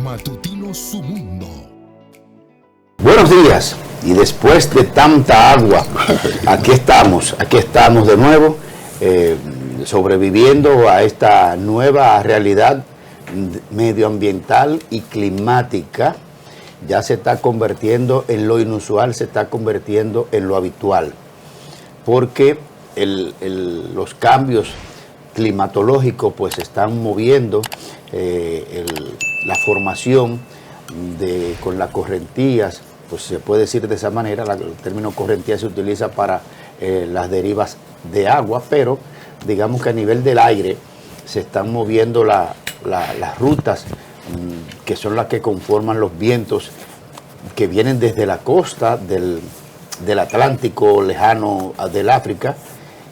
Matutino Su Mundo. Buenos días, y después de tanta agua, aquí estamos de nuevo, sobreviviendo a esta nueva realidad medioambiental y climática. Ya se está convirtiendo en lo inusual, se está convirtiendo en lo habitual, porque los cambios climatológicos pues están moviendo la formación con las correntías, pues se puede decir de esa manera. El término correntía se utiliza para las derivas de agua, pero digamos que a nivel del aire se están moviendo las rutas que son las que conforman los vientos que vienen desde la costa del Atlántico lejano del África,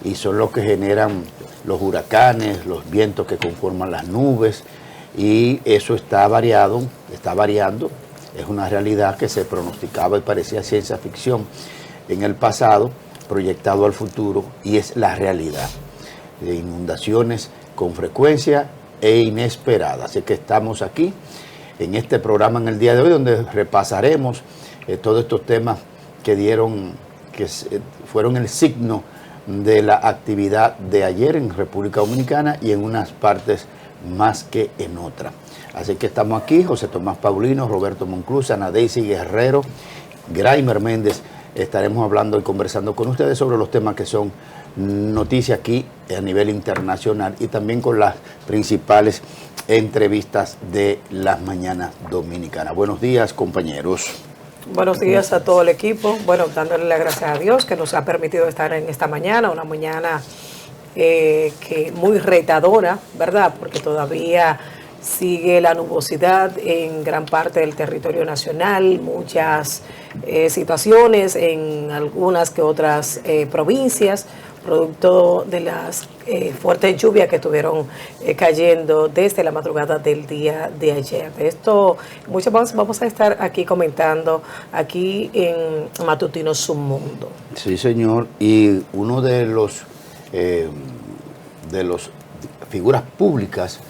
y son los que generan los huracanes, los vientos que conforman las nubes, y eso está variando, es una realidad que se pronosticaba y parecía ciencia ficción en el pasado, proyectado al futuro, y es la realidad de inundaciones con frecuencia e inesperada. Así que estamos aquí en este programa en el día de hoy, donde repasaremos todos estos temas que fueron el signo de la actividad de ayer en República Dominicana y en unas partes más que en otras. Así que estamos aquí, José Tomás Paulino, Roberto Monclús, Ana Daisy Guerrero, Graimer Méndez. Estaremos hablando y conversando con ustedes sobre los temas que son noticia aquí a nivel internacional, y también con las principales entrevistas de las mañanas dominicanas. Buenos días, compañeros. Buenos días a todo el equipo. Bueno, dándole las gracias a Dios que nos ha permitido estar en esta mañana, una mañana que muy retadora, ¿verdad? Porque todavía sigue la nubosidad en gran parte del territorio nacional, muchas situaciones en algunas que otras provincias, producto de las fuertes lluvias que estuvieron cayendo desde la madrugada del día de ayer. De esto, mucho más vamos a estar aquí comentando aquí en Matutino Su Mundo. Sí, señor, y uno de los figuras públicas,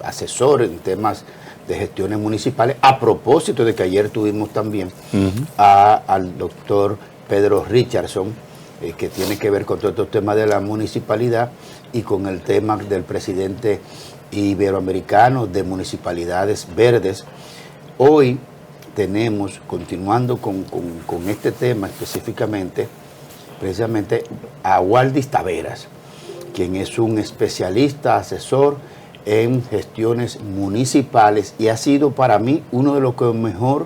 asesor en temas de gestiones municipales, a propósito de que ayer tuvimos también al doctor Pedro Richardson, que tiene que ver con todos estos temas de la municipalidad y con el tema del presidente iberoamericano de municipalidades verdes. Hoy tenemos, continuando con este tema específicamente, precisamente a Waldis Taveras, quien es un especialista, asesor en gestiones municipales, y ha sido para mí uno de los que mejor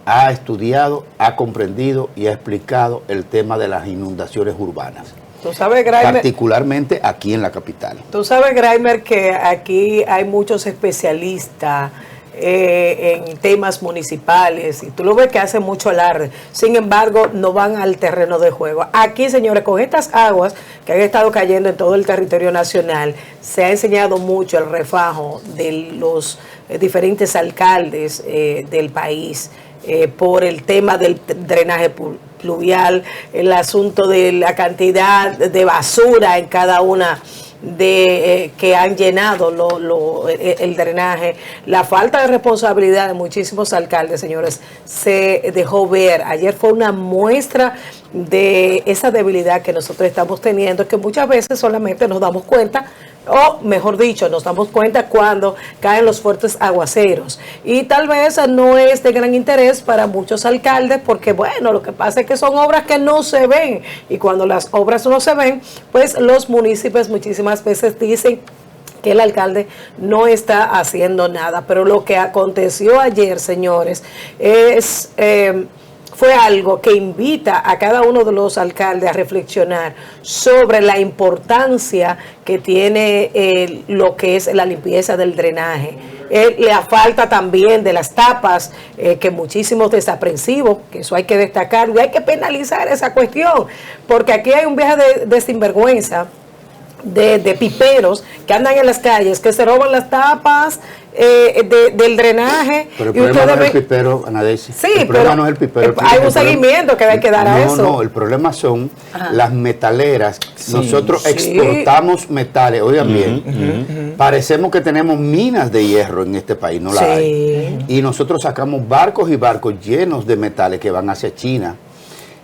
ha estudiado, ha comprendido y ha explicado el tema de las inundaciones urbanas. Tú sabes, Graimer, particularmente aquí en la capital. Tú sabes, Graimer, que aquí hay muchos especialistas en temas municipales, y tú lo ves que hacen mucho alarde. Sin embargo, no van al terreno de juego. Aquí, señores, con estas aguas que han estado cayendo en todo el territorio nacional, se ha enseñado mucho el refajo de los diferentes alcaldes del país, por el tema del drenaje pluvial, el asunto de la cantidad de basura en cada una que han llenado el drenaje. La falta de responsabilidad de muchísimos alcaldes, señores, se dejó ver. Ayer fue una muestra de esa debilidad que nosotros estamos teniendo, que muchas veces solamente nos damos cuenta, o mejor dicho, nos damos cuenta cuando caen los fuertes aguaceros, y tal vez no es de gran interés para muchos alcaldes, porque bueno, lo que pasa es que son obras que no se ven, y cuando las obras no se ven, pues los municipios muchísimas veces dicen que el alcalde no está haciendo nada. Pero lo que aconteció ayer, señores, fue algo que invita a cada uno de los alcaldes a reflexionar sobre la importancia que tiene lo que es la limpieza del drenaje. La falta también de las tapas, que muchísimos desaprensivos, que eso hay que destacar, y hay que penalizar esa cuestión, porque aquí hay un viaje de sinvergüenza de piperos que andan en las calles, que se roban las tapas del drenaje. Pero el y problema no es ven- el pipero, Ana Daisy. Sí, el problema pero no es el pipero. hay un El problema- seguimiento que hay que dar a eso. No, el problema son las metaleras. Nosotros Sí. exportamos metales, oigan bien. Parecemos que tenemos minas de hierro en este país, no la Sí. hay. Y nosotros sacamos barcos y barcos llenos de metales que van hacia China.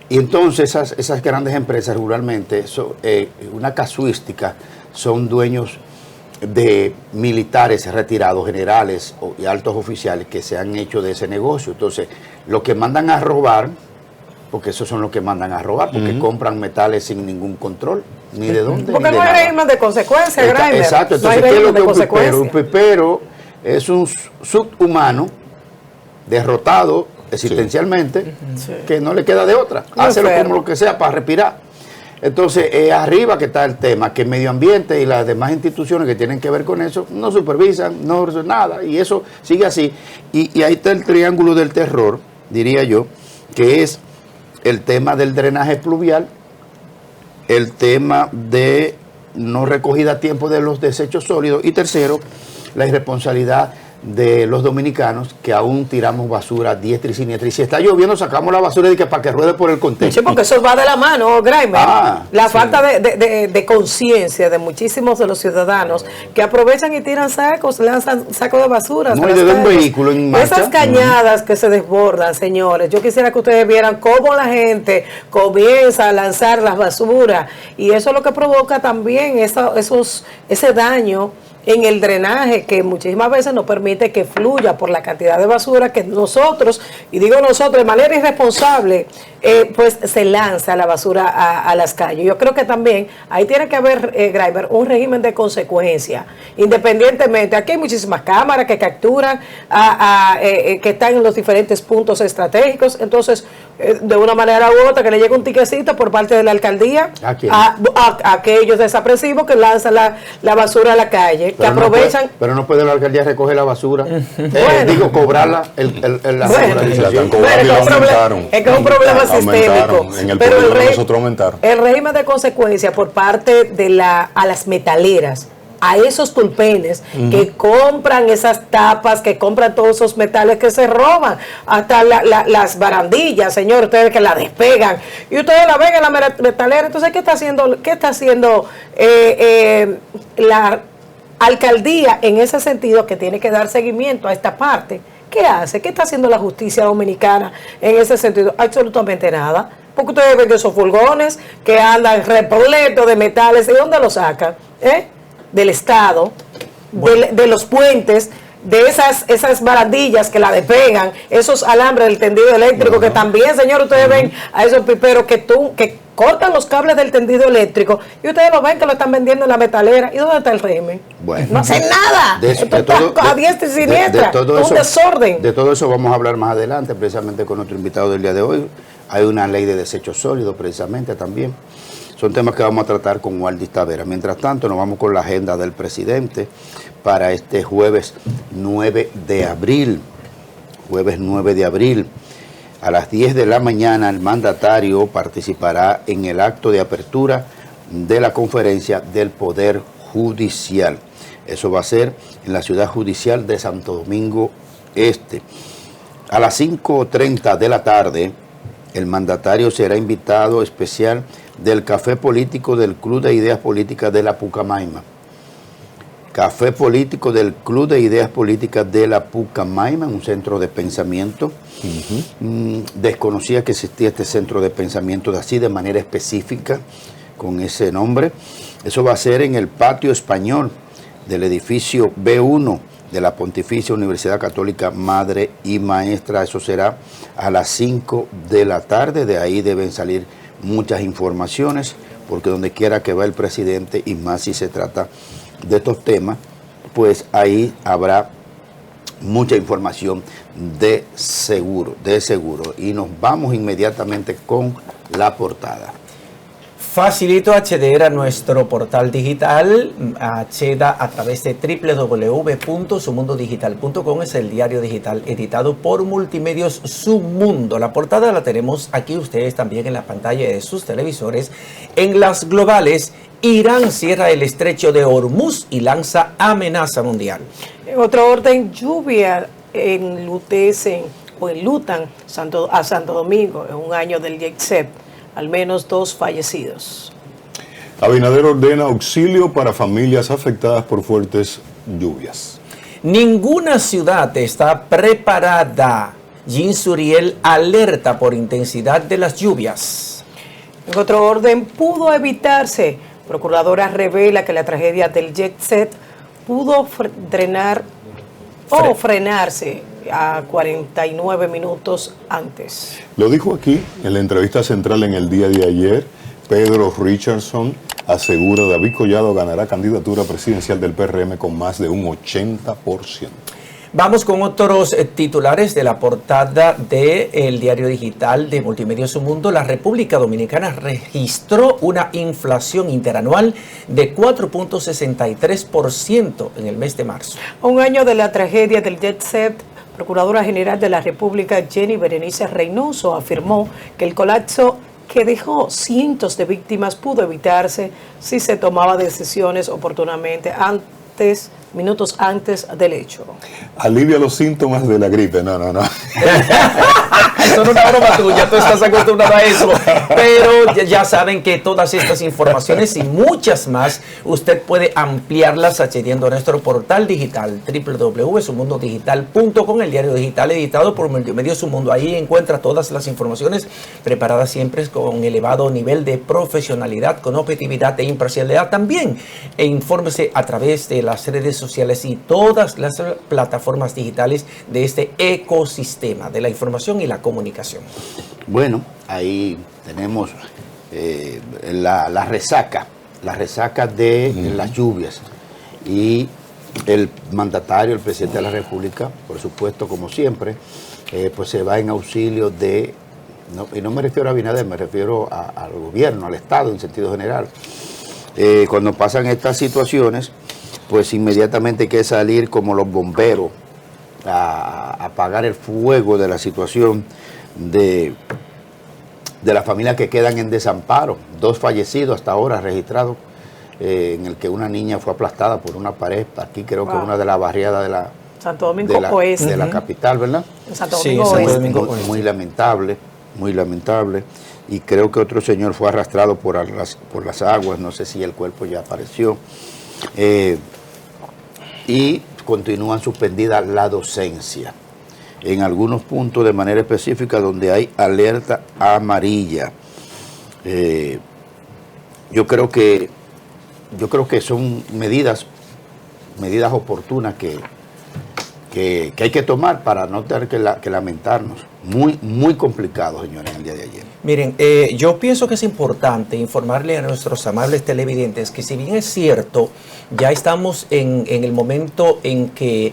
Y entonces esas grandes empresas ruralmente, una casuística, son dueños de militares retirados, generales y altos oficiales que se han hecho de ese negocio. Entonces, lo que mandan a robar, porque esos son los que mandan a robar, porque compran metales sin ningún control, ni de dónde. Porque ni de no hay nada. régimen de consecuencia, Graimer. Exacto, No hay entonces, ¿qué es régimen lo que de es un pipero? consecuencia. Un pipero es un subhumano derrotado existencialmente, que no le queda de otra. Muy Hácelo enfermo. como lo que sea para respirar. Entonces, arriba que está el tema, que el medio ambiente y las demás instituciones que tienen que ver con eso no supervisan, no hacen nada, y eso sigue así. Y ahí está el triángulo del terror, diría yo, que es el tema del drenaje pluvial, el tema de no recogida a tiempo de los desechos sólidos, y tercero, la irresponsabilidad de los dominicanos, que aún tiramos basura a diestra y siniestra. Y si está lloviendo, sacamos la basura y que para que ruede por el contexto. Sí, porque eso va de la mano, Graimer. La sí. falta de conciencia de muchísimos de los ciudadanos que aprovechan y tiran sacos, lanzan sacos de basura. No, hacia y las de un calles. vehículo en marcha. Esas cañadas que se desbordan, señores. Yo quisiera que ustedes vieran cómo la gente comienza a lanzar las basuras. Y eso es lo que provoca también ese daño en el drenaje, que muchísimas veces no permite que fluya por la cantidad de basura que nosotros, y digo nosotros de manera irresponsable, pues se lanza la basura a las calles. Yo creo que también ahí tiene que haber, Graimer, un régimen de consecuencia, independientemente. Aquí hay muchísimas cámaras que capturan que están en los diferentes puntos estratégicos. Entonces, de una manera u otra, que le llegue un tiquecito por parte de la alcaldía ¿A quién? a aquellos desapresivos que lanzan la basura a la calle, que aprovechan. Pero no puede la alcaldía recoger la basura. Bueno. Digo, cobrarla la Bueno. regularización. Bueno, Es que es un aumentaron. es que es un problema sistémico. Aumentaron. En el Pero polígono el nosotros aumentaron. el régimen de consecuencia por parte de a las metaleras, a esos tulpenes que compran esas tapas, que compran todos esos metales que se roban, hasta las barandillas, señor, ustedes que la despegan y ustedes la ven en la metalera. Entonces, ¿qué está haciendo la alcaldía en ese sentido, que tiene que dar seguimiento a esta parte? ¿Qué hace? ¿Qué está haciendo la justicia dominicana en ese sentido? Absolutamente nada. Porque ustedes ven que esos furgones que andan repletos de metales, ¿de dónde los sacan? Del Estado, de los puentes, de esas barandillas que la despegan, esos alambres del tendido eléctrico, que también, señor, ustedes ven a esos piperos que cortan los cables del tendido eléctrico, y ustedes lo ven que lo están vendiendo en la metalera. ¿Y dónde está el régimen? Bueno. No hacen nada. Esto está a diestra y siniestra. Es un desorden. De todo eso vamos a hablar más adelante, precisamente con nuestro invitado del día de hoy. Hay una ley de desechos sólidos, precisamente, también. Son temas que vamos a tratar con Waldis Tavera. Mientras tanto, nos vamos con la agenda del presidente para este jueves 9 de abril. Jueves 9 de abril. A las 10 de la mañana, el mandatario participará en el acto de apertura de la conferencia del Poder Judicial. Eso va a ser en la Ciudad Judicial de Santo Domingo Este. A las 5:30 de la tarde, el mandatario será invitado especial del Café Político del Club de Ideas Políticas de la Pucamaima. Café Político del Club de Ideas Políticas de la Pucamaima, un centro de pensamiento. Desconocía que existía este centro de pensamiento así, de manera específica, con ese nombre. Eso va a ser en el patio español del edificio B1 de la Pontificia Universidad Católica Madre y Maestra. Eso será a las 5 de la tarde. De ahí deben salir muchas informaciones, porque donde quiera que va el presidente, y más si se trata de estos temas, pues ahí habrá mucha información de seguro. Y nos vamos inmediatamente con la portada. Facilito acceder a nuestro portal digital. Acceda a través de www.sumundodigital.com. Es el diario digital editado por Multimedios Su Mundo. La portada la tenemos aquí ustedes también en la pantalla de sus televisores. En las globales, Irán cierra el estrecho de Hormuz y lanza amenaza mundial. En otro orden, lluvia enlutan a Santo Domingo en un año del Jet Set. Al menos 2 fallecidos. Abinader ordena auxilio para familias afectadas por fuertes lluvias. Ninguna ciudad está preparada. Jean Suriel alerta por intensidad de las lluvias. En otro orden, pudo evitarse. Procuradora revela que la tragedia del Jet Set pudo frenarse a 49 minutos antes. Lo dijo aquí en la entrevista central en el día de ayer. Pedro Richardson asegura que David Collado ganará candidatura presidencial del PRM con más de un 80%. Vamos con otros titulares de la portada del diario digital de Multimedios Su Mundo. La República Dominicana registró una inflación interanual de 4.63% en el mes de marzo. Un año de la tragedia del Jet Set, Procuradora General de la República Jenny Berenice Reynoso afirmó que el colapso que dejó cientos de víctimas pudo evitarse si se tomaba decisiones oportunamente minutos antes del hecho. Alivia los síntomas de la gripe. No. Eso no es una broma tuya, tú estás acostumbrado a eso. Pero ya saben que todas estas informaciones y muchas más, usted puede ampliarlas accediendo a nuestro portal digital www.sumundodigital.com, el diario digital editado por Multimedios Su Mundo. Ahí encuentra todas las informaciones preparadas siempre con elevado nivel de profesionalidad, con objetividad e imparcialidad también. E infórmese a través de las redes sociales y todas las plataformas digitales de este ecosistema de la información y la comunicación. Bueno, ahí tenemos la resaca de las lluvias, y el mandatario, el presidente de la República, por supuesto, como siempre, pues se va en auxilio de, y no me refiero a Abinader, me refiero al gobierno, al Estado en sentido general. Cuando pasan estas situaciones, pues inmediatamente hay que salir como los bomberos a apagar el fuego de la situación de las familias que quedan en desamparo. 2 fallecidos hasta ahora registrados, en el que una niña fue aplastada por una pared, aquí creo que una de las barriadas de la Santo Domingo Oeste. De la capital, ¿verdad? Santo Domingo Oeste. Muy lamentable, y creo que otro señor fue arrastrado por las aguas, no sé si el cuerpo ya apareció. Y continúan suspendida la docencia en algunos puntos de manera específica donde hay alerta amarilla. Yo creo que son medidas oportunas que hay que tomar para no tener que lamentarnos. Muy complicado, señores, en el día de ayer. Miren, yo pienso que es importante informarle a nuestros amables televidentes que, si bien es cierto, ya estamos en el momento en que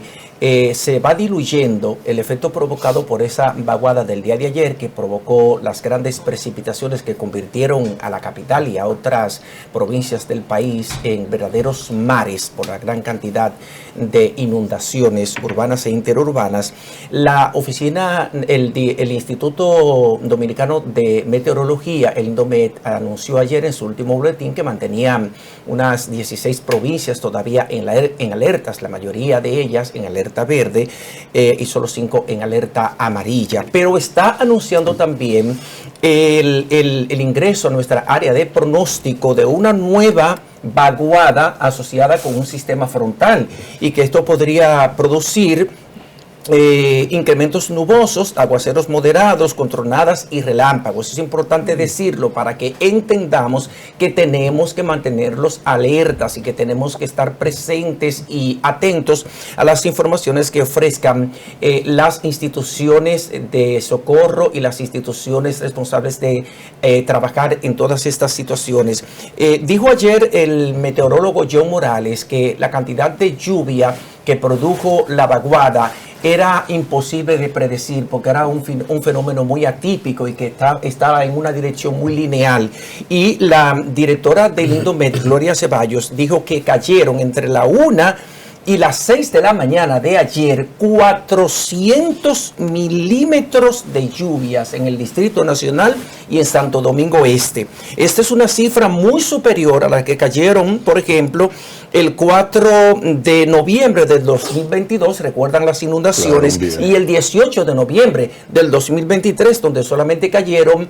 se va diluyendo el efecto provocado por esa vaguada del día de ayer, que provocó las grandes precipitaciones que convirtieron a la capital y a otras provincias del país en verdaderos mares por la gran cantidad de inundaciones urbanas e interurbanas. La oficina, el Instituto Dominicano de Meteorología, el INDOMET, anunció ayer en su último boletín que mantenía unas 16 provincias todavía en alertas, la mayoría de ellas en alerta verde, y solo 5 en alerta amarilla. Pero está anunciando también el ingreso a nuestra área de pronóstico de una nueva vaguada asociada con un sistema frontal, y que esto podría producir incrementos nubosos, aguaceros moderados, con tronadas y relámpagos. Es importante decirlo para que entendamos que tenemos que mantenerlos alertas y que tenemos que estar presentes y atentos a las informaciones que ofrezcan las instituciones de socorro y las instituciones responsables de trabajar en todas estas situaciones. Dijo ayer el meteorólogo John Morales que la cantidad de lluvia que produjo la vaguada era imposible de predecir porque era un fenómeno muy atípico y que estaba en una dirección muy lineal. Y la directora del Indomet, Gloria Ceballos, dijo que cayeron entre la 1 y las 6 de la mañana de ayer 400 milímetros de lluvias en el Distrito Nacional y en Santo Domingo Este. Esta es una cifra muy superior a la que cayeron, por ejemplo, el 4 de noviembre del 2022, recuerdan las inundaciones, claro, y el 18 de noviembre del 2023, donde solamente cayeron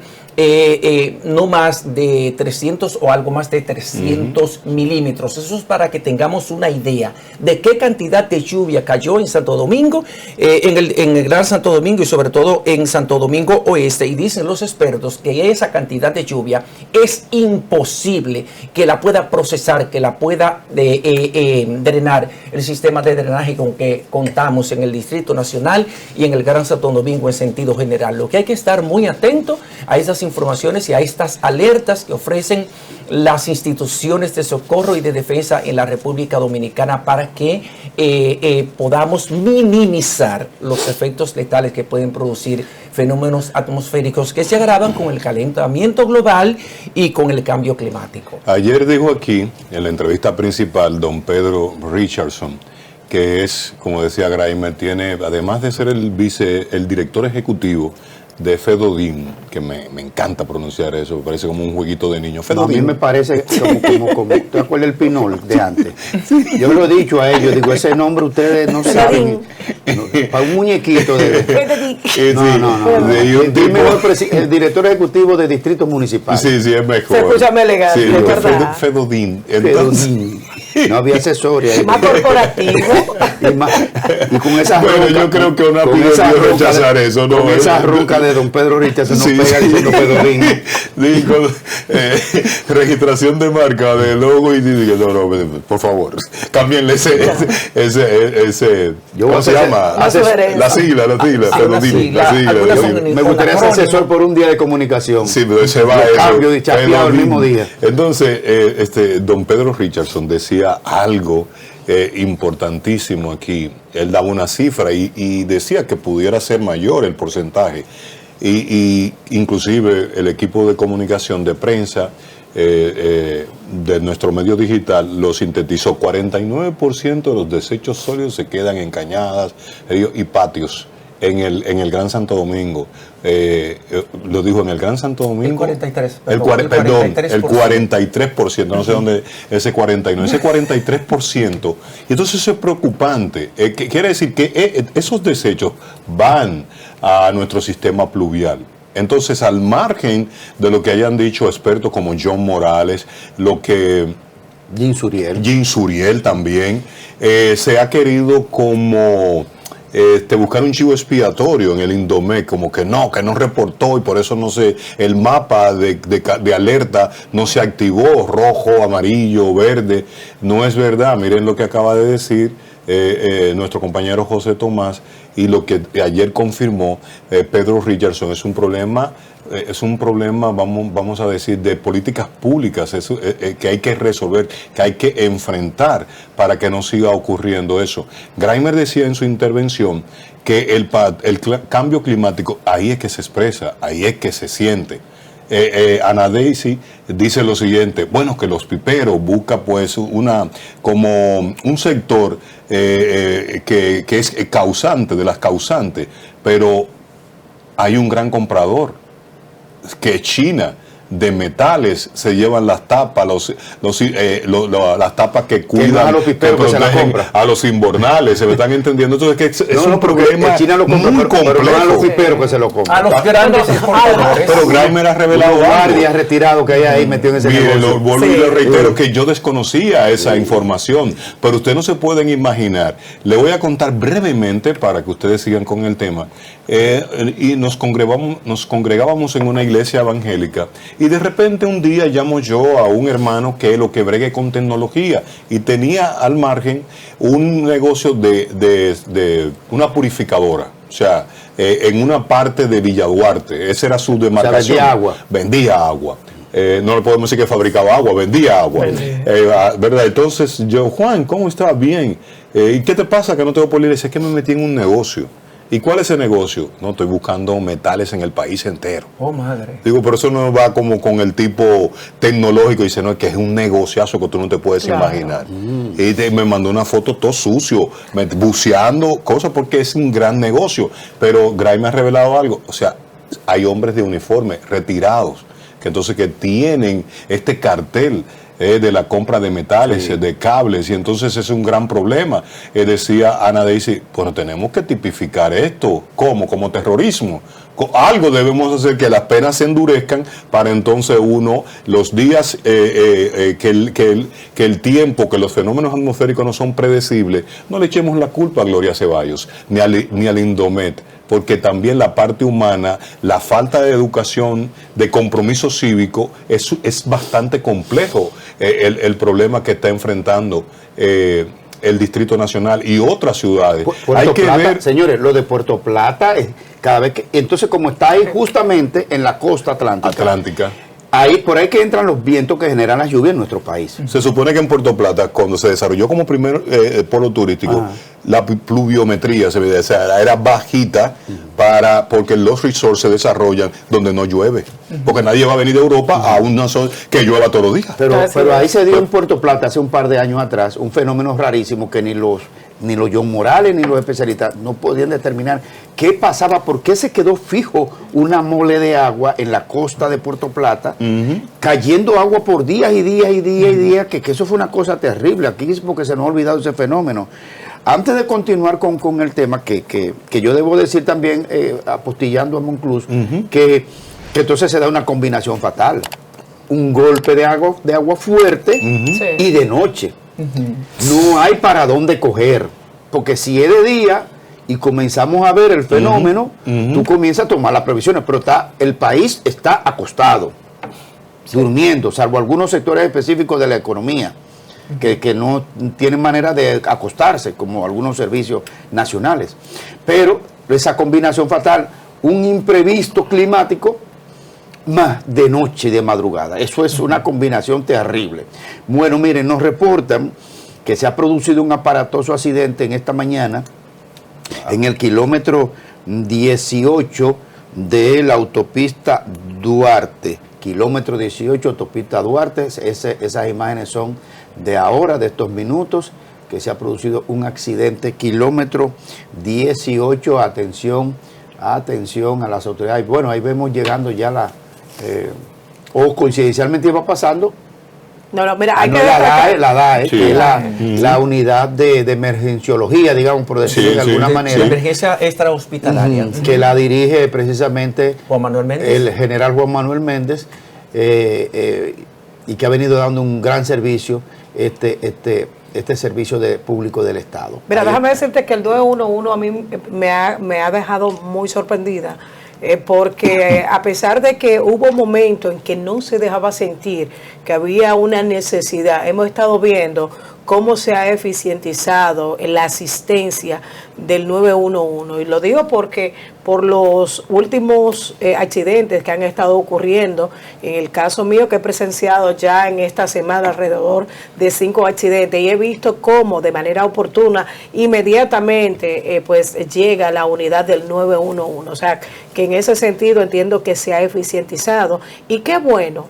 no más de 300 o algo más de 300 milímetros. Eso es para que tengamos una idea de qué cantidad de lluvia cayó en Santo Domingo, en el Gran Santo Domingo y sobre todo en Santo Domingo Oeste. Y dicen los expertos que esa cantidad de lluvia es imposible que la pueda procesar, que la pueda drenar el sistema de drenaje con que contamos en el Distrito Nacional y en el Gran Santo Domingo en sentido general. Lo que hay que estar muy atento a esas informaciones y a estas alertas que ofrecen las instituciones de socorro y de defensa en la República Dominicana para que podamos minimizar los efectos letales que pueden producir fenómenos atmosféricos que se agravan con el calentamiento global y con el cambio climático. Ayer dijo aquí, en la entrevista principal, don Pedro Richardson, que es, como decía Graimer, tiene, además de ser el director ejecutivo de Fedodin, que me encanta pronunciar eso, me parece como un jueguito de niño. No, a mí me parece como ¿te acuerdas el Pinol de antes? Yo lo he dicho a ellos, digo, ese nombre ustedes no saben. Para un muñequito de... Dime el director ejecutivo de distritos municipales. Sí, es mejor. Se escucha más elegante, sí, es verdad. Fedodin. Fedodin. No había asesoría. Más corporativo. Y con esa ronca. Bueno, yo creo que una pidió rechazar eso, ¿no? Con esa ronca de don Pedro Richardson no pega diciendo Fedodin. Digo, registración de marca, de logo y digo, no, por favor, cámbienle ese ¿cómo se llama? La sigla, Fedodin. Me gustaría ser asesor por un día de comunicación. Sí, pero se va eso. Cambio de chapeado el mismo día. Entonces, don Pedro Richardson decía algo importantísimo aquí. Él daba una cifra y decía que pudiera ser mayor el porcentaje. Y inclusive el equipo de comunicación de prensa de nuestro medio digital lo sintetizó. 49% de los desechos sólidos se quedan en cañadas, ríos y patios en el Gran Santo Domingo. Lo dijo en el Gran Santo Domingo. El 43%. El 43%, no sé dónde, ese 49%, ese 43%. Y entonces eso es preocupante. Quiere decir que esos desechos van a nuestro sistema pluvial. Entonces, al margen de lo que hayan dicho expertos como John Morales, lo que Jean Suriel también, se ha querido como buscar un chivo expiatorio en el Indomet, como que no reportó y por eso no sé, el mapa de alerta no se activó, rojo, amarillo, verde. No es verdad. Miren lo que acaba de decir nuestro compañero José Tomás, y lo que ayer confirmó Pedro Richardson. Es un problema, vamos a decir, de políticas públicas que hay que resolver, que hay que enfrentar para que no siga ocurriendo eso. Graimer decía en su intervención que el cambio climático, ahí es que se expresa, ahí es que se siente. Ana Daisy dice lo siguiente: bueno, que los piperos busca pues como un sector que es causante de las causantes, pero hay un gran comprador, que es China, de metales. Se llevan las tapas, las tapas que cuidan, a los piperos que se la compran, a los invernales, se me están entendiendo. Entonces es un problema China lo compra, muy complejo. Pero no a los piperos que se lo compran, a los grandes exportadores. Pero Graimer ha revelado algo. Guardias retirados que hay ahí metido en ese negocio. Vuelvo y le reitero que yo desconocía esa información, pero ustedes no se pueden imaginar. Le voy a contar brevemente para que ustedes sigan con el tema. Y nos congregábamos en una iglesia evangélica, y de repente un día llamo yo a un hermano que lo que bregue con tecnología, y tenía al margen un negocio de una purificadora, o sea, en una parte de Villa Duarte. Esa era su demarcación. O sea, vendía agua. No le podemos decir que fabricaba agua, vendía agua. ¿Verdad? Entonces yo, Juan, ¿cómo está? Bien. ¿Y qué te pasa que no tengo por ir? Es que me metí en un negocio. ¿Y cuál es ese negocio? No, estoy buscando metales en el país entero. Oh, madre. Digo, pero eso no va como con el tipo tecnológico. Dice, no, es que es un negociazo que tú no te puedes imaginar. Y me mandó una foto todo sucio, buceando cosas, porque es un gran negocio. Pero Gray me ha revelado algo. O sea, hay hombres de uniforme retirados, que entonces que tienen este cartel de la compra de metales, de cables, y entonces es un gran problema. Decía Ana Daisy, bueno, tenemos que tipificar esto. ¿Cómo? Como terrorismo. Algo debemos hacer, que las penas se endurezcan para entonces los días que el tiempo, que los fenómenos atmosféricos no son predecibles, no le echemos la culpa a Gloria Ceballos, ni al Indomet, porque también la parte humana, la falta de educación, de compromiso cívico, es bastante complejo el problema que está enfrentando el Distrito Nacional y otras ciudades. Puerto Hay que Plata, ver, señores, lo de Puerto Plata, cada vez que, entonces como está ahí justamente en la costa atlántica, ahí por ahí que entran los vientos que generan las lluvias en nuestro país. se supone que en Puerto Plata, cuando se desarrolló como primer polo turístico, la pluviometría era bajita porque los resorts se desarrollan donde no llueve. Porque nadie va a venir de Europa a una zona que llueva todos los días. Pero ahí se dio en Puerto Plata hace un par de años atrás un fenómeno rarísimo que ni los John Morales ni los especialistas no podían determinar qué pasaba, por qué se quedó fijo una mole de agua en la costa de Puerto Plata, cayendo agua por días y días y días y días, que eso fue una cosa terrible. Aquí es porque se nos ha olvidado ese fenómeno. Antes de continuar con el tema, que yo debo decir también, apostillando a Monclús, que entonces se da una combinación fatal. Un golpe de agua fuerte y de noche. No hay para dónde coger, porque si es de día y comenzamos a ver el fenómeno, tú comienzas a tomar las previsiones, pero el país está acostado, durmiendo, salvo algunos sectores específicos de la economía, que no tienen manera de acostarse, como algunos servicios nacionales. Pero esa combinación fatal, un imprevisto climático, más de noche y de madrugada. Eso es una combinación terrible. Bueno, miren, nos reportan que se ha producido un aparatoso accidente en esta mañana en el kilómetro 18 de la autopista Duarte. Kilómetro 18, autopista Duarte. Esas imágenes son de ahora, de estos minutos, que se ha producido un accidente. Kilómetro 18, atención a las autoridades. Bueno, ahí vemos llegando ya o coincidencialmente iba pasando. No, mira, hay que la DAE, sí, que es la unidad de emergenciología, digamos, por decirlo de alguna manera. La emergencia extrahospitalaria. Que la dirige precisamente Juan Manuel Méndez. El general Juan Manuel Méndez, y que ha venido dando un gran servicio, este servicio público del Estado. Mira, déjame decirte que el 911 a mí me ha dejado muy sorprendida. Porque a pesar de que hubo momentos en que no se dejaba sentir que había una necesidad, hemos estado viendo cómo se ha eficientizado la asistencia del 911. Y lo digo porque por los últimos accidentes que han estado ocurriendo, en el caso mío que he presenciado ya en esta semana alrededor de 5 accidentes, y he visto cómo de manera oportuna, inmediatamente pues llega la unidad del 911. O sea, que en ese sentido entiendo que se ha eficientizado, y qué bueno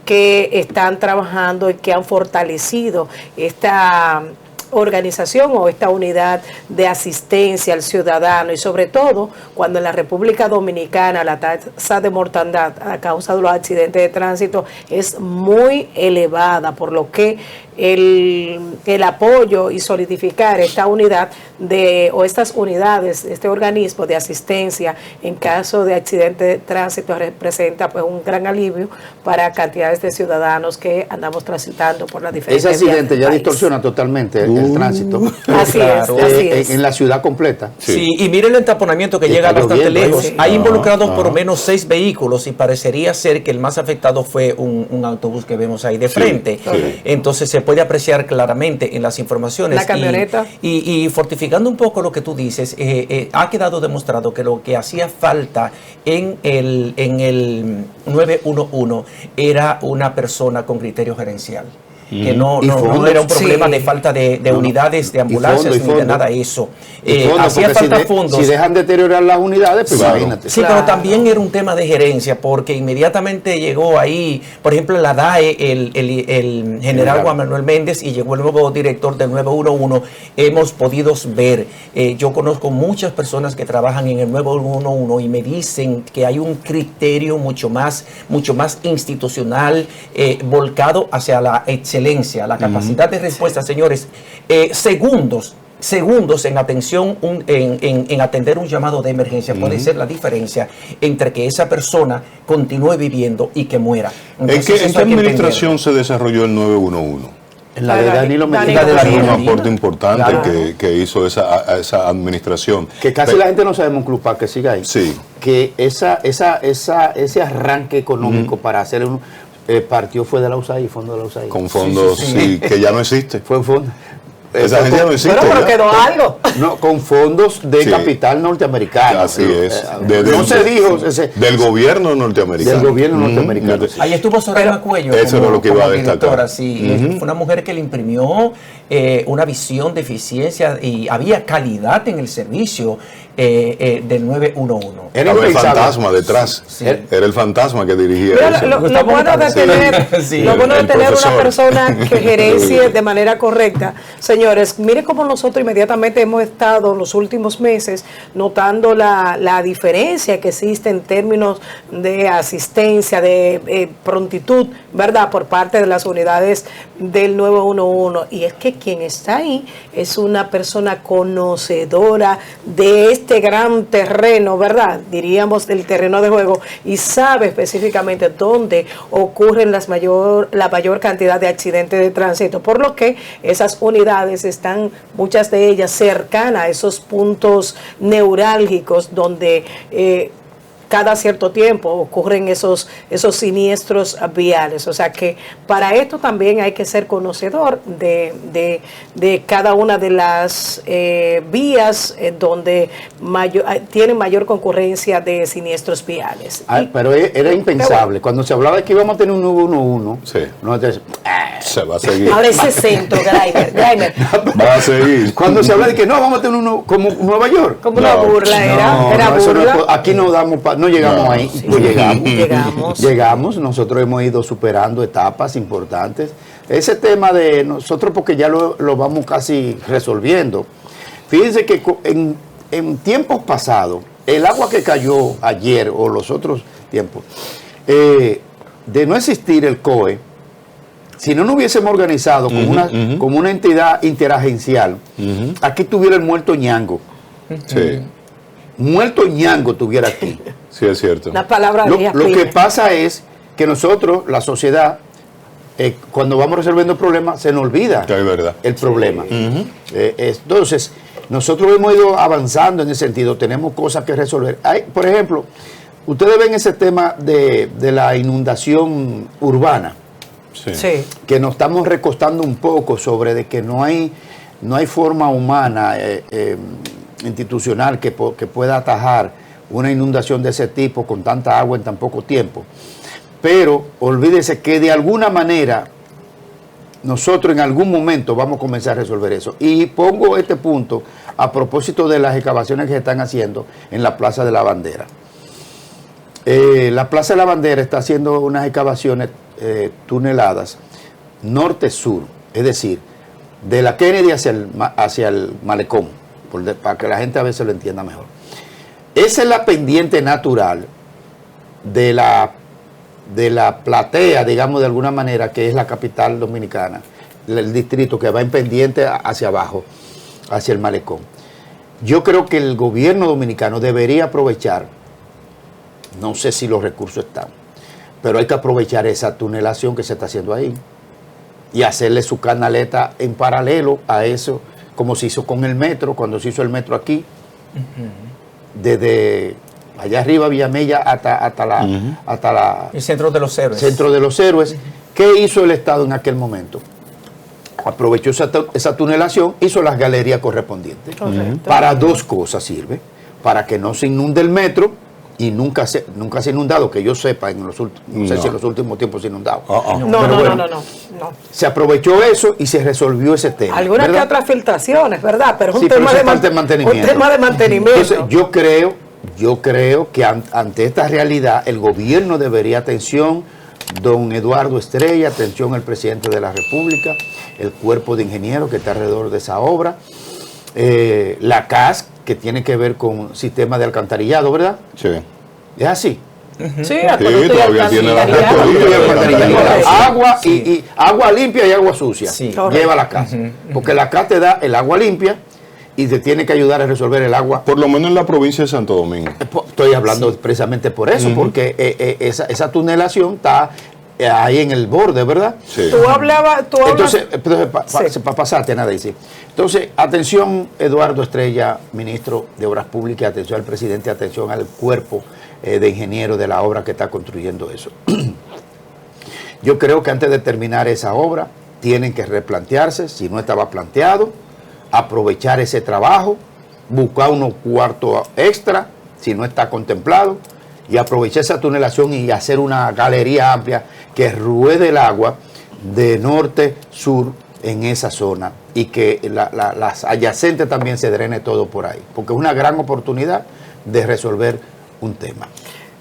que están trabajando y que han fortalecido esta organización o esta unidad de asistencia al ciudadano, y sobre todo cuando en la República Dominicana la tasa de mortandad a causa de los accidentes de tránsito es muy elevada, por lo que el apoyo y solidificar esta unidad o estas unidades, este organismo de asistencia en caso de accidente de tránsito representa pues un gran alivio para cantidades de ciudadanos que andamos transitando por las diferentes Ese accidente ya vías del distorsiona totalmente el tránsito. Así es. En la ciudad completa. Sí, y miren el entaponamiento que llega bastante lejos. Sí. Hay involucrados por lo menos 6 vehículos, y parecería ser que el más afectado fue un autobús que vemos ahí de frente. Sí. Entonces se puede apreciar claramente en las informaciones. La camioneta. Y fortificando un poco lo que tú dices, ha quedado demostrado que lo que hacía falta en el 911 era una persona con criterio gerencial. que no Y fondos. era un problema Sí. de falta de No, no. unidades de Y ambulancias fondos, y ni de fondos. nada de eso. Y fondos, Hacía porque falta fondos. si dejan deteriorar las unidades, pues Claro. imagínate. Sí, Claro. pero también era un tema de gerencia, porque inmediatamente llegó ahí, por ejemplo, la DAE, el general Juan Manuel Méndez, y llegó el nuevo director del 911. Hemos podido ver, yo conozco muchas personas que trabajan en el 911 y me dicen que hay un criterio mucho más institucional, volcado hacia la excelencia, la capacidad de respuesta, señores. Segundos en atención, en atender un llamado de emergencia puede ser la diferencia entre que esa persona continúe viviendo y que muera. Entonces, ¿En qué eso hay que administración se desarrolló el 911? En la de Danilo Danilo Medina. Es un Medina. aporte importante Claro. que hizo esa administración. Que casi la gente no sabe, Monclús, que siga ahí. Sí. Que ese arranque económico para hacer un partido fue de la USAID, fondo de la USAID. Con fondos sí, que ya no existe. Fue un fondo. Esa agencia no existe. Pero ya. quedó algo. No, con fondos de Sí. capital norteamericano. Así es. No se dijo del gobierno norteamericano. del gobierno norteamericano. Ahí estuvo Soraya Cuello Eso era lo que iba a destacar. directora, sí. Fue una mujer que le imprimió una visión de eficiencia y había calidad en el servicio del 911. Era Estaba el impensable. fantasma detrás. Sí. Era el fantasma que dirigía Mira, eso. lo Gustavo bueno de Montalvo. tener, Sí, lo bueno de el tener una profesor. persona que gerencie de manera correcta. Señores, mire cómo nosotros inmediatamente hemos estado en los últimos meses notando la diferencia que existe en términos de asistencia, de prontitud, ¿verdad? Por parte de las unidades del 911. Y es que quien está ahí es una persona conocedora de este gran terreno, ¿verdad? Diríamos del terreno de juego, y sabe específicamente dónde ocurren la mayor cantidad de accidentes de tránsito, por lo que esas unidades están, muchas de ellas, cercanas a esos puntos neurálgicos donde cada cierto tiempo ocurren esos siniestros viales. O sea que para esto también hay que ser conocedor de cada una de las vías donde tienen mayor concurrencia de siniestros viales. Pero era impensable. Cuando se hablaba de que íbamos a tener un 911, Sí. nosotros, Se va a seguir. Ahora ese centro, Graimer, Va a seguir. cuando se habla de que no, vamos a tener uno como Nueva York. como una No, burla era No, eso no burla. es aquí no damos, no llegamos No. ahí, Sí, pues llegamos. llegamos, nosotros hemos ido superando etapas importantes. Ese tema de nosotros, porque ya lo vamos casi resolviendo. Fíjense que en tiempos pasados, el agua que cayó ayer o los otros tiempos, de no existir el COE, si no nos hubiésemos organizado como una entidad interagencial, aquí tuviera el muerto Ñango. Sí, Muerto Ñango tuviera aquí. sí, es cierto. Una palabra Lo vieja, que prima. pasa es que nosotros, la sociedad, cuando vamos resolviendo problemas, se nos olvida Que es verdad. el problema. Entonces, nosotros hemos ido avanzando en ese sentido, tenemos cosas que resolver. Por ejemplo, ustedes ven ese tema de la inundación urbana, Sí. Sí. que nos estamos recostando un poco sobre de que no hay forma humana, institucional, que pueda atajar una inundación de ese tipo con tanta agua en tan poco tiempo. Pero olvídese que de alguna manera nosotros en algún momento vamos a comenzar a resolver eso. Y pongo este punto a propósito de las excavaciones que se están haciendo en la Plaza de la Bandera. La Plaza de la Bandera está haciendo unas excavaciones tuneladas norte-sur, es decir, de la Kennedy hacia el malecón, para que la gente a veces lo entienda mejor. Esa es la pendiente natural de la platea, digamos de alguna manera, que es la capital dominicana, el distrito que va en pendiente hacia abajo, hacia el malecón. Yo creo que el gobierno dominicano debería aprovechar, no sé si los recursos están, pero hay que aprovechar esa tunelación que se está haciendo ahí y hacerle su canaleta en paralelo a eso, como se hizo con el metro, cuando se hizo el metro aquí, desde allá arriba, Villamella, hasta la El centro de los héroes. Centro de los Héroes. ¿Qué hizo el Estado en aquel momento? Aprovechó esa tunelación, hizo las galerías correspondientes. Correcto. Para dos cosas sirve: para que no se inunde el metro y nunca se ha inundado, que yo sepa, no sé si en los últimos tiempos se ha inundado. No. Se aprovechó eso y se resolvió ese tema. Algunas que ¿verdad? otras filtraciones, ¿verdad? Pero es un Sí, tema pero de eso es parte del mantenimiento. Un tema de mantenimiento. Entonces, yo creo que ante esta realidad el gobierno debería, atención, don Eduardo Estrella, atención el presidente de la República, el cuerpo de ingenieros que está alrededor de esa obra, la CAS, que tiene que ver con sistema de alcantarillado, ¿verdad? Sí. Es así. Sí, todavía tiene la alcantarillado. Agua y agua limpia y agua sucia. Sí. Lleva la CAS. Porque la CAS te da el agua limpia y te tiene que ayudar a resolver el agua. Por lo menos en la provincia de Santo Domingo. Estoy hablando precisamente por eso, porque esa tunelación está ahí en el borde, ¿verdad? Sí. Tú hablas. Entonces, para pasarte nada, dice. Entonces, atención, Eduardo Estrella, ministro de Obras Públicas, atención al presidente, atención al cuerpo de ingenieros de la obra que está construyendo eso. Yo creo que antes de terminar esa obra, tienen que replantearse, si no estaba planteado, aprovechar ese trabajo, buscar unos cuartos extra, si no está contemplado, y aprovechar esa tunelación y hacer una galería amplia que ruede el agua de norte, sur, en esa zona, y que las adyacentes también se drene todo por ahí, porque es una gran oportunidad de resolver un tema.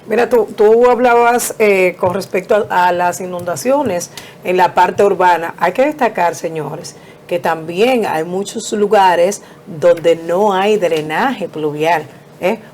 Mira, tú hablabas con respecto a las inundaciones en la parte urbana. Hay que destacar, señores, que también hay muchos lugares donde no hay drenaje pluvial,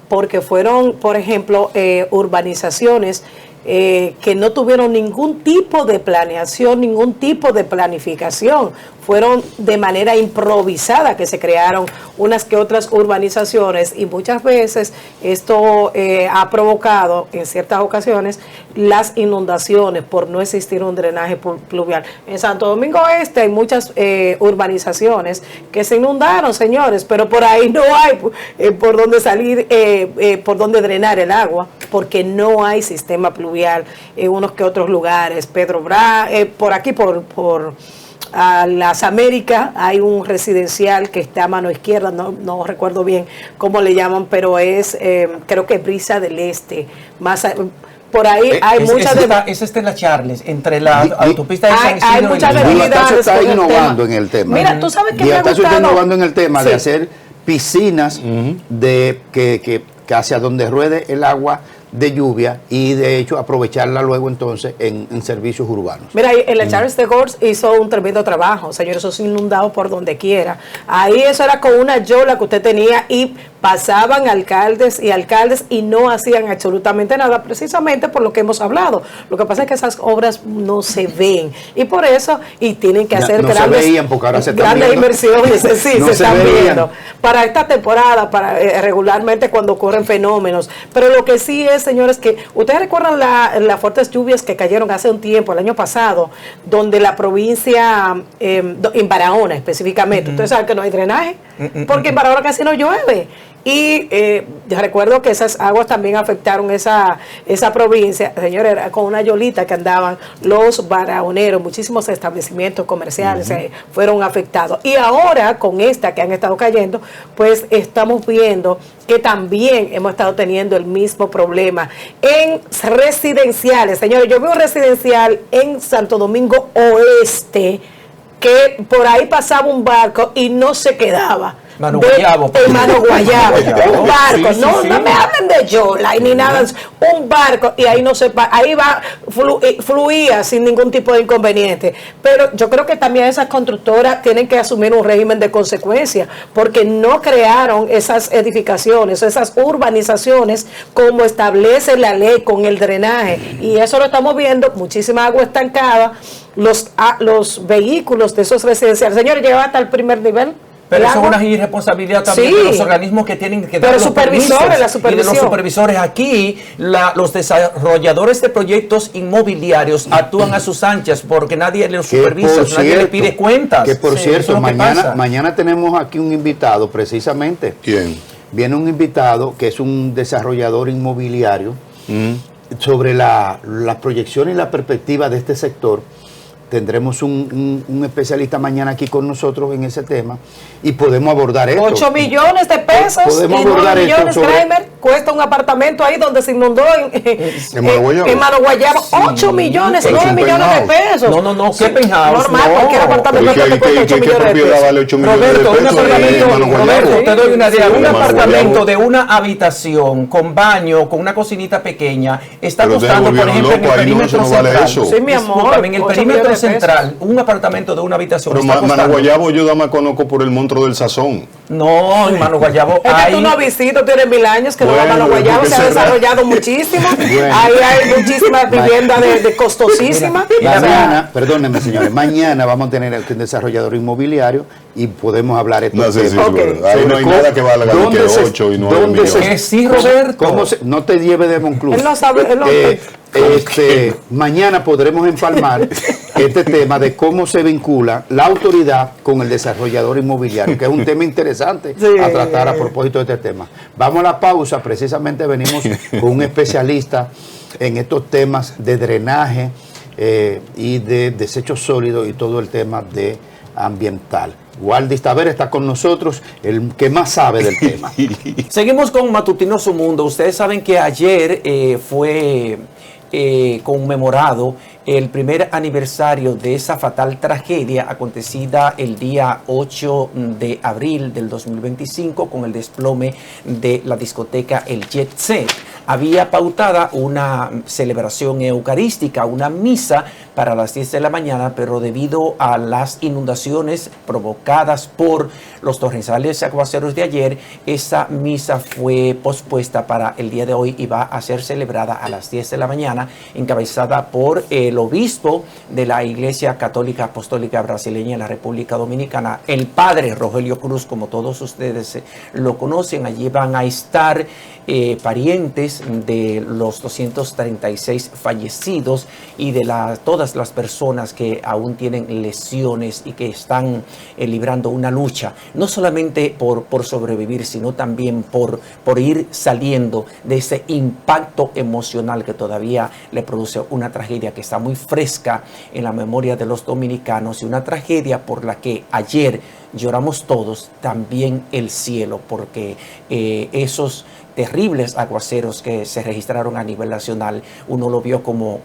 porque fueron, por ejemplo, urbanizaciones que no tuvieron ningún tipo de planeación, ningún tipo de planificación. Fueron de manera improvisada que se crearon unas que otras urbanizaciones, y muchas veces esto ha provocado en ciertas ocasiones las inundaciones por no existir un drenaje pluvial. En Santo Domingo Este hay muchas urbanizaciones que se inundaron, señores, pero por ahí no hay por dónde salir, por dónde drenar el agua, porque no hay sistema pluvial en unos que otros lugares. Pedro Bra, por aquí por a las Américas hay un residencial que está a mano izquierda, no recuerdo bien cómo le llaman, pero es creo que Brisa del Este, más por ahí hay muchas esa está en la Charles, entre la autopista de San Isidro. Hay muchas Diatacho debilidades. está innovando en el tema. Mira, tú sabes que Diatacho está innovando en el tema de Sí. hacer piscinas de que hacia donde ruede el agua de lluvia, y de hecho aprovecharla luego entonces en servicios urbanos. Mira, en la Charles de Gaulle hizo un tremendo trabajo, señores, eso es inundado por donde quiera. Ahí eso era con una yola que usted tenía y pasaban alcaldes y no hacían absolutamente nada, precisamente por lo que hemos hablado. Lo que pasa es que esas obras no se ven, y por eso, y tienen que hacer no grandes, se veían, porque ahora se están grandes viendo. inversiones, sí, No se se están veían. viendo. Para esta temporada, para regularmente cuando ocurren fenómenos. Pero lo que sí es, señores, que ustedes recuerdan las fuertes lluvias que cayeron hace un tiempo, el año pasado, donde la provincia, en Barahona específicamente, ustedes saben que no hay drenaje, porque en Barahona casi no llueve. Y yo recuerdo que esas aguas también afectaron esa provincia, señores, era con una yolita que andaban los barahoneros, muchísimos establecimientos comerciales fueron afectados. Y ahora con esta que han estado cayendo, pues estamos viendo que también hemos estado teniendo el mismo problema en residenciales. Señores, yo vi un residencial en Santo Domingo Oeste que por ahí pasaba un barco y no se quedaba. Mano Guayabo. Mano Guayabo. Un barco. Sí, no, sí. no me hablen de yola ni nada. Un barco, y ahí no se ahí va, fluía sin ningún tipo de inconveniente. Pero yo creo que también esas constructoras tienen que asumir un régimen de consecuencia, porque no crearon esas edificaciones, esas urbanizaciones como establece la ley con el drenaje. Y eso lo estamos viendo, muchísima agua estancada, los vehículos de esos residenciales. Señores, llegaban hasta el primer nivel. Pero eso es una irresponsabilidad también de los organismos que tienen que dar los supervisores, la supervisión. Y de los supervisores. Aquí, los desarrolladores de proyectos inmobiliarios actúan a sus anchas porque nadie los supervisa, nadie le pide cuentas. Que por Sí, cierto, eso es lo que pasa. mañana tenemos aquí un invitado precisamente. ¿Quién? Viene un invitado que es un desarrollador inmobiliario sobre la proyección y la perspectiva de este sector. Tendremos un especialista mañana aquí con nosotros en ese tema y podemos abordar esto. 8 millones de pesos Podemos y 9 abordar esto millones, sobre Kramer. cuesta un apartamento ahí donde se inundó en Mano Guayabo, 8 millones, pero 9 millones de pesos. No, ¿qué penthouse? Normal, No. cualquier apartamento ¿Pero te cuesta 8 qué millones de propiedad pesos. vale 8 millones de Roberto, un pesos? apartamento, Mano Guayabo. Roberto, te doy una idea. Sí, Un Mano apartamento Guayabo. de una habitación con baño, con una cocinita pequeña, está Pero costando, por ustedes ejemplo, en el volvieron locos, ahí perímetro no vale central. eso. Sí, mi amor. Discúlpame, en el 8 perímetro millones de pesos. central, un apartamento de una habitación Pero está Mano costando. Guayabo yo nada más conozco por el monstruo del sazón. No, en Mano Guayabo Es que hay. tú no visitas, tienes 1000 años que no va a Bueno, Mano Guayabo, porque se ha cerrar. desarrollado muchísimo. Bueno. Ahí hay muchísimas viviendas de costosísimas. Mañana, perdónenme señores, mañana vamos a tener aquí un desarrollador inmobiliario y podemos hablar estos No sé si temas. Ok. ahí no hay Sobre nada que valga ni ¿dónde que se- 8 y 9 dónde se- millones. Que sí, Roberto. No te lleves de Monclús. Él no sabe, él no- Mañana podremos empalmar este tema de cómo se vincula la autoridad con el desarrollador inmobiliario, que es un tema interesante Sí. a tratar a propósito de este tema. Vamos a la pausa, precisamente venimos con un especialista en estos temas de drenaje y de desechos sólidos y todo el tema de ambiental. Waldis Taveras está con nosotros, el que más sabe del tema. Seguimos con Matutino Su Mundo. Ustedes saben que ayer fue conmemorado el primer aniversario de esa fatal tragedia acontecida el día 8 de abril del 2025 con el desplome de la discoteca El Jet Set. Había pautada una celebración eucarística, una misa para las 10 de la mañana, pero debido a las inundaciones provocadas por los torrenciales aguaceros de ayer, esa misa fue pospuesta para el día de hoy y va a ser celebrada a las 10 de la mañana, encabezada por el obispo de la Iglesia Católica Apostólica Brasileña en la República Dominicana, el padre Rogelio Cruz, como todos ustedes lo conocen. Allí van a estar parientes de los 236 fallecidos y de todas las personas que aún tienen lesiones y que están librando una lucha, no solamente por sobrevivir, sino también por ir saliendo de ese impacto emocional que todavía le produce una tragedia que está muy fresca en la memoria de los dominicanos y una tragedia por la que ayer lloramos todos, también el cielo, porque esos terribles aguaceros que se registraron a nivel nacional, uno lo vio como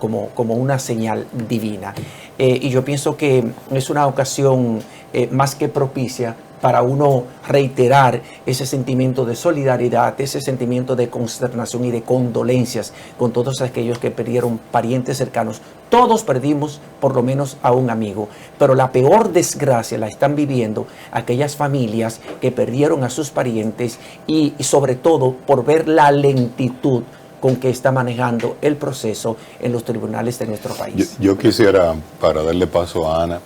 una señal divina. Y yo pienso que es una ocasión más que propicia para uno reiterar ese sentimiento de solidaridad, ese sentimiento de consternación y de condolencias con todos aquellos que perdieron parientes cercanos. Todos perdimos por lo menos a un amigo, pero la peor desgracia la están viviendo aquellas familias que perdieron a sus parientes y sobre todo por ver la lentitud con que está manejando el proceso en los tribunales de nuestro país. Yo quisiera, para darle paso a Ana,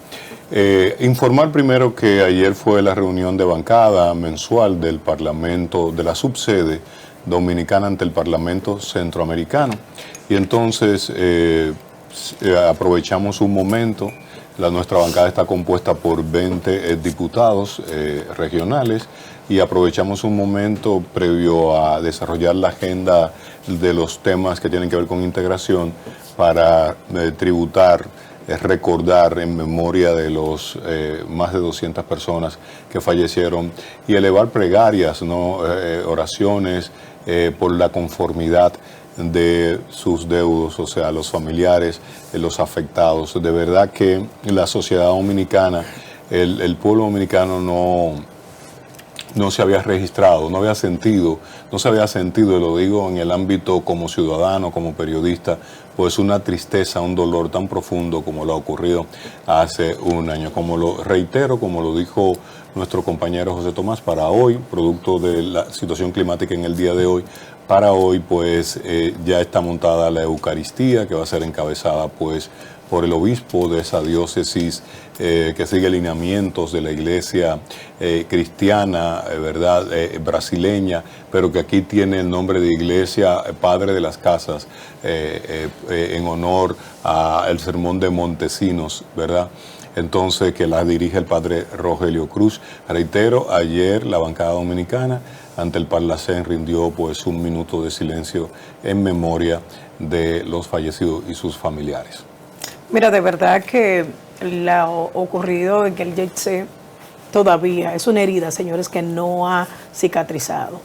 informar primero que ayer fue la reunión de bancada mensual del Parlamento, de la subsede dominicana ante el Parlamento Centroamericano. Y entonces aprovechamos un momento. Nuestra bancada está compuesta por 20 diputados regionales y aprovechamos un momento previo a desarrollar la agenda de los temas que tienen que ver con integración para tributar, recordar en memoria de los más de 200 personas que fallecieron y elevar plegarias, ¿no? Oraciones por la conformidad de sus deudos, o sea, los familiares, los afectados. De verdad que la sociedad dominicana, el pueblo dominicano no se había registrado, no se había sentido, y lo digo en el ámbito como ciudadano, como periodista, pues una tristeza, un dolor tan profundo como lo ha ocurrido hace un año. Como lo reitero, como lo dijo nuestro compañero José Tomás, para hoy, producto de la situación climática en el día de hoy, para hoy pues ya está montada la Eucaristía, que va a ser encabezada pues por el obispo de esa diócesis que sigue lineamientos de la iglesia cristiana, ¿verdad? Brasileña, pero que aquí tiene el nombre de Iglesia Padre de las Casas, en honor al sermón de Montesinos, ¿verdad? Entonces, que la dirige el padre Rogelio Cruz. Reitero, ayer la bancada dominicana ante el Parlacén rindió pues un minuto de silencio en memoria de los fallecidos y sus familiares. Mira, de verdad que lo ocurrido en el Jet Set todavía es una herida, señores, que no ha cicatrizado.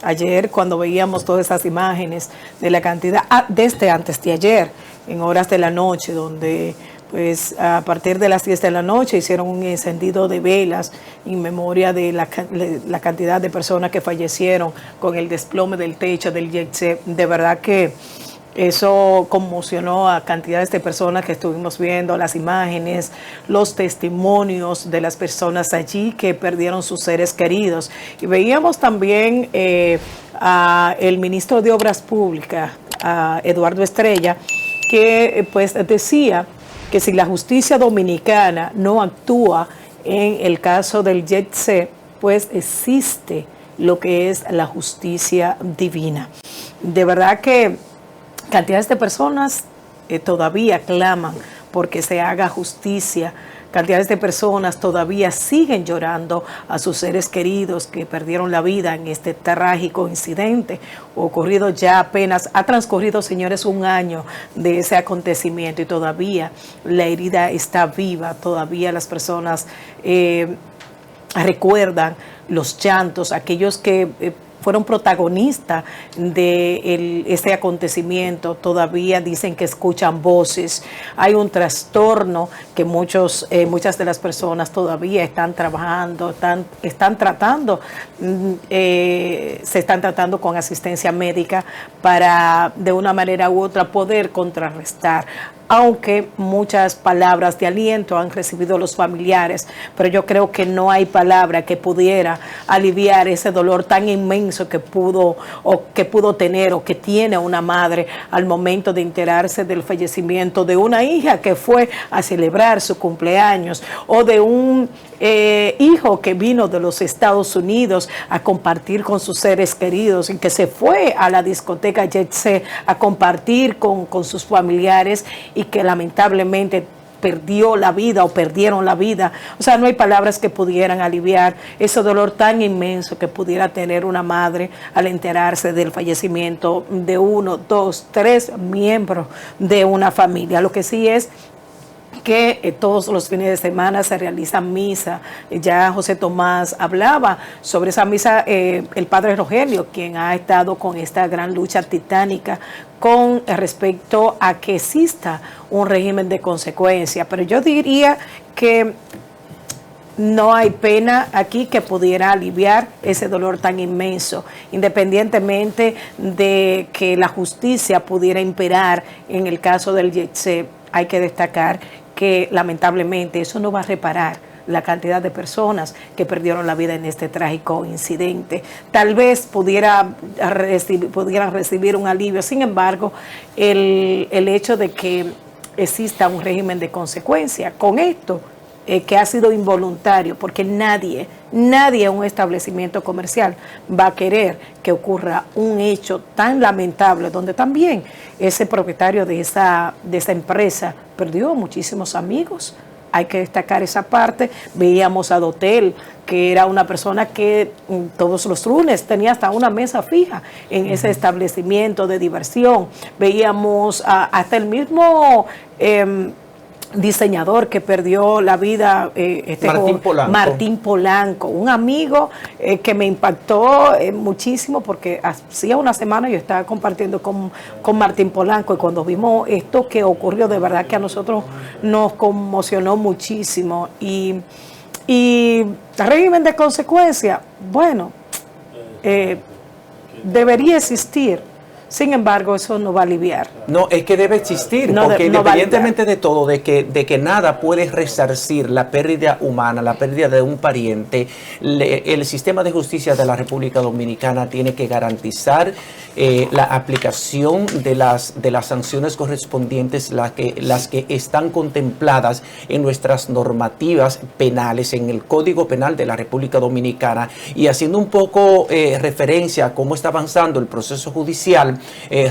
ayer cuando veíamos todas esas imágenes de la cantidad, desde antes de ayer, en horas de la noche, donde pues a partir de las 10 de la noche hicieron un encendido de velas en memoria de la cantidad de personas que fallecieron con el desplome del techo del Jet-C. De verdad que eso conmocionó a cantidades de personas que estuvimos viendo las imágenes, los testimonios de las personas allí que perdieron sus seres queridos. Y veíamos también a el ministro de Obras Públicas, a Eduardo Estrella, que pues decía que si la justicia dominicana no actúa en el caso del Jet-C, pues existe lo que es la justicia divina. De verdad que cantidades de personas todavía claman porque se haga justicia. Cantidades de personas todavía siguen llorando a sus seres queridos que perdieron la vida en este trágico incidente ocurrido ya apenas, ha transcurrido, señores, un año de ese acontecimiento y todavía la herida está viva, todavía las personas recuerdan los llantos, aquellos que fueron protagonistas de este acontecimiento, todavía dicen que escuchan voces. Hay un trastorno que muchas de las personas todavía están trabajando, se están tratando con asistencia médica para de una manera u otra poder contrarrestar. Aunque muchas palabras de aliento han recibido los familiares, pero yo creo que no hay palabra que pudiera aliviar ese dolor tan inmenso que pudo tener o que tiene una madre al momento de enterarse del fallecimiento de una hija que fue a celebrar su cumpleaños, o de un hijo que vino de los Estados Unidos a compartir con sus seres queridos y que se fue a la discoteca Jet-C a compartir con sus familiares y que lamentablemente perdió la vida o perdieron la vida. O sea, no hay palabras que pudieran aliviar ese dolor tan inmenso que pudiera tener una madre al enterarse del fallecimiento de 1, 2, 3 miembros de una familia. Lo que sí es que todos los fines de semana se realiza misa. Ya José Tomás hablaba sobre esa misa, el padre Rogelio, quien ha estado con esta gran lucha titánica con respecto a que exista un régimen de consecuencia. Pero yo diría que no hay pena aquí que pudiera aliviar ese dolor tan inmenso, independientemente de que la justicia pudiera imperar en el caso del Jet-C. Hay que destacar que lamentablemente eso no va a reparar la cantidad de personas que perdieron la vida en este trágico incidente. Tal vez pudieran recibir un alivio. Sin embargo, el hecho de que exista un régimen de consecuencia con esto, que ha sido involuntario, porque nadie en un establecimiento comercial va a querer que ocurra un hecho tan lamentable, donde también ese propietario de esa empresa perdió muchísimos amigos. Hay que destacar esa parte. Veíamos a Dotel, que era una persona que todos los lunes tenía hasta una mesa fija en ese establecimiento de diversión. Veíamos hasta el mismo diseñador que perdió la vida, Martín Polanco, un amigo que me impactó muchísimo, porque hacía una semana yo estaba compartiendo con Martín Polanco, y cuando vimos esto que ocurrió, de verdad que a nosotros nos conmocionó muchísimo. Y régimen de consecuencia, bueno, debería existir. Sin embargo, eso no va a aliviar. No, es que debe existir, porque independientemente de todo, de que nada puede resarcir la pérdida humana, la pérdida de un pariente, el sistema de justicia de la República Dominicana tiene que garantizar la aplicación de las sanciones correspondientes, las que están contempladas en nuestras normativas penales, en el Código Penal de la República Dominicana. Y haciendo un poco referencia a cómo está avanzando el proceso judicial,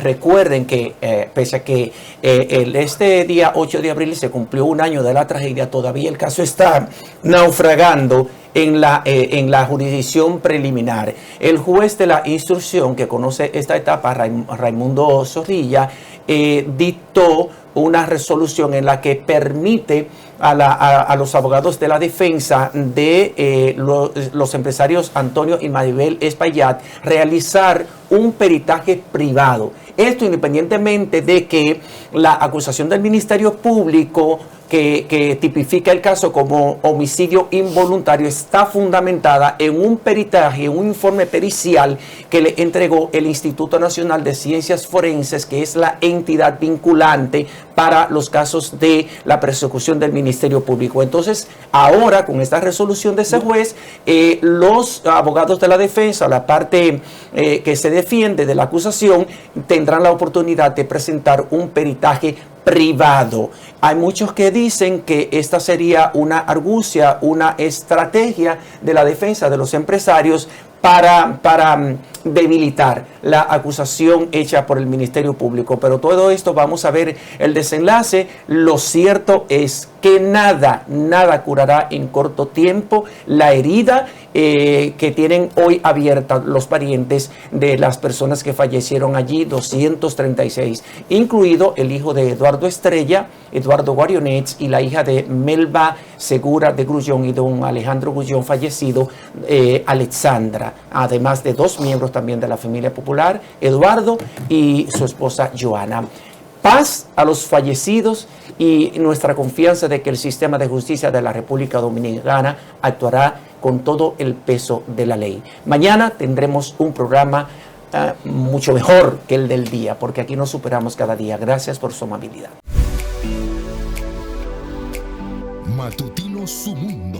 recuerden que pese a que este día 8 de abril se cumplió un año de la tragedia, todavía el caso está naufragando en la jurisdicción preliminar. El juez de la instrucción que conoce esta etapa, Raimundo Zorrilla, dictó una resolución en la que permite a los abogados de la defensa de los empresarios Antonio y Maribel Espaillat realizar un peritaje privado. Esto independientemente de que la acusación del Ministerio Público que tipifica el caso como homicidio involuntario está fundamentada en un peritaje, un informe pericial que le entregó el Instituto Nacional de Ciencias Forenses, que es la entidad vinculante para los casos de la persecución del Ministerio Público. Entonces, ahora con esta resolución de ese juez, los abogados de la defensa, la parte que se defiende de la acusación, tendrán la oportunidad de presentar un peritaje privado. Hay muchos que dicen que esta sería una argucia, una estrategia de la defensa de los empresarios para debilitar la acusación hecha por el Ministerio Público. Pero todo esto vamos a ver el desenlace. Lo cierto es que nada curará en corto tiempo la herida que tienen hoy abierta los parientes de las personas que fallecieron allí, 236, incluido el hijo de Eduardo Estrella, Eduardo Guarionets, y la hija de Melba Segura de Grullón y don Alejandro Grullón, fallecido, Alexandra, además de 2 miembros también de la familia popular, Eduardo y su esposa Joana. Paz a los fallecidos y nuestra confianza de que el sistema de justicia de la República Dominicana actuará con todo el peso de la ley. Mañana tendremos un programa mucho mejor que el del día, porque aquí nos superamos cada día. Gracias por su amabilidad. Matutino Su Mundo.